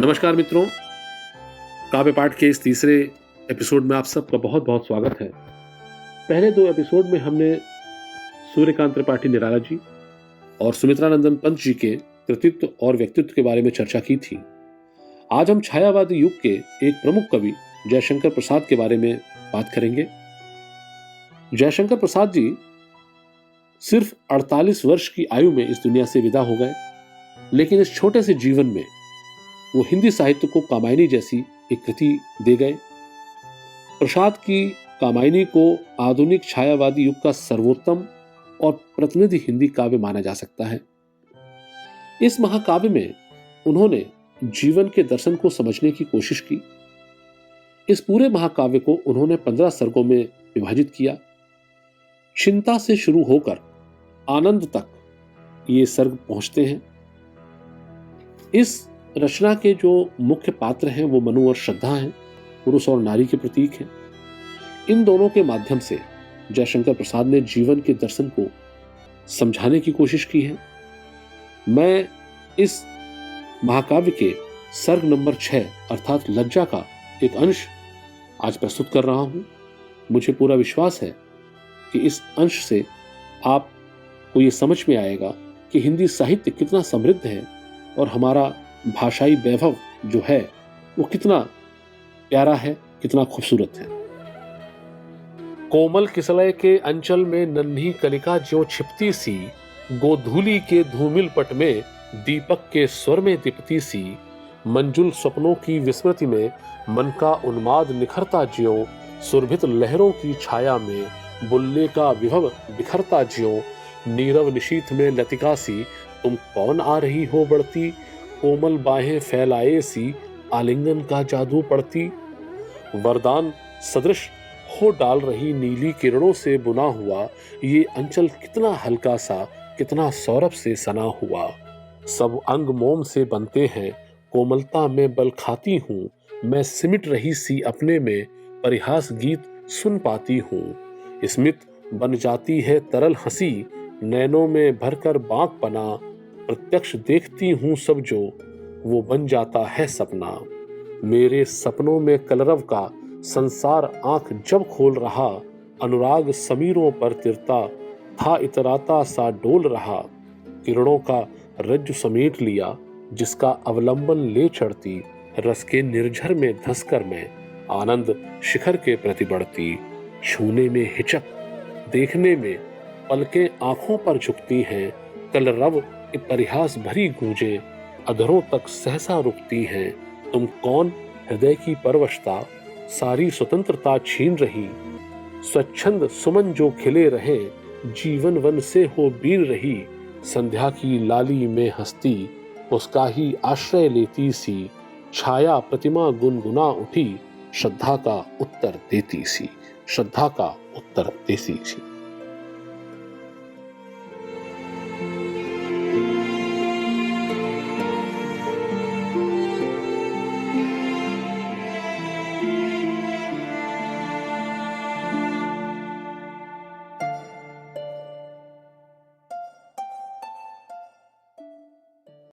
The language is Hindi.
नमस्कार मित्रों, काव्य पाठ के इस तीसरे एपिसोड में आप सबका बहुत बहुत स्वागत है। पहले दो एपिसोड में हमने सूर्यकांत त्रिपाठी निराला जी और सुमित्रानंदन पंत जी के कृतित्व और व्यक्तित्व के बारे में चर्चा की थी। आज हम छायावादी युग के एक प्रमुख कवि जयशंकर प्रसाद के बारे में बात करेंगे। जयशंकर प्रसाद जी सिर्फ 48 वर्ष की आयु में इस दुनिया से विदा हो गए, लेकिन इस छोटे से जीवन में वो हिंदी साहित्य को कामायनी जैसी एक कृति दे गए। प्रसाद की कामायनी को आधुनिक छायावादी युग का सर्वोत्तम और प्रतिनिधि हिंदी काव्य माना जा सकता है। इस महाकाव्य में उन्होंने जीवन के दर्शन को समझने की कोशिश की। इस पूरे महाकाव्य को उन्होंने 15 सर्गों में विभाजित किया। चिंता से शुरू होकर आनंद तक ये सर्ग पहुंचते हैं। इस रचना के जो मुख्य पात्र हैं वो मनु और श्रद्धा हैं, पुरुष और नारी के प्रतीक हैं। इन दोनों के माध्यम से जयशंकर प्रसाद ने जीवन के दर्शन को समझाने की कोशिश की है। मैं इस महाकाव्य के सर्ग नंबर 6 अर्थात लज्जा का एक अंश आज प्रस्तुत कर रहा हूं। मुझे पूरा विश्वास है कि इस अंश से आपको ये समझ में आएगा कि हिंदी साहित्य कितना समृद्ध है और हमारा भाषाई वैभव जो है वो कितना प्यारा है, कितना खूबसूरत है। कोमल किसलय के अंचल में नन्ही कलिका ज्यों छिपती सी, गोधूली के धूमिल पट में दीपक के स्वर में दीप्ति सी, मंजुल सपनों की विस्मृति में मन का उन्माद निखरता ज्यों, सुरभित लहरों की छाया में बुल्ले का विभव बिखरता ज्यों, नीरव निशीथ में लतिका सी तुम कौन आ रही हो बढ़ती, कोमल बाहें फैलाए सी आलिंगन का जादू पड़ती, वरदान सदृश हो डाल रही नीली किरणों से बुना हुआ ये अंचल कितना हल्का सा, कितना सौरभ से सना हुआ, सब अंग मोम से बनते हैं, कोमलता में बल खाती हूँ, मैं सिमट रही सी अपने में परिहास गीत सुन पाती हूँ, स्मित बन जाती है तरल हंसी, नैनों में भरकर बांक पना, प्रत्यक्ष देखती हूँ सब जो वो बन जाता है सपना, मेरे सपनों में कलरव का संसार आंख जब खोल रहा, अनुराग समीरों पर तिरता था इतराता सा डोल रहा, किरणों का रज्जु समेट लिया जिसका अवलंबन ले चढ़ती, रस के निर्झर में धंसकर मैं आनंद शिखर के प्रति बढ़ती, छूने में हिचक देखने में पलकें आंखों पर झुकती हैं, कलरव परिहास भरी गूंजे अधरों तक सहसा रुकती हैं, तुम कौन हृदय की परवशता सारी स्वतंत्रता छीन रही, स्वच्छंद सुमन जो खिले रहे जीवन वन से हो बीर रही, संध्या की लाली में हंसती उसका ही आश्रय लेती सी, छाया प्रतिमा गुनगुना उठी श्रद्धा का उत्तर देती सी, श्रद्धा का उत्तर देती सी।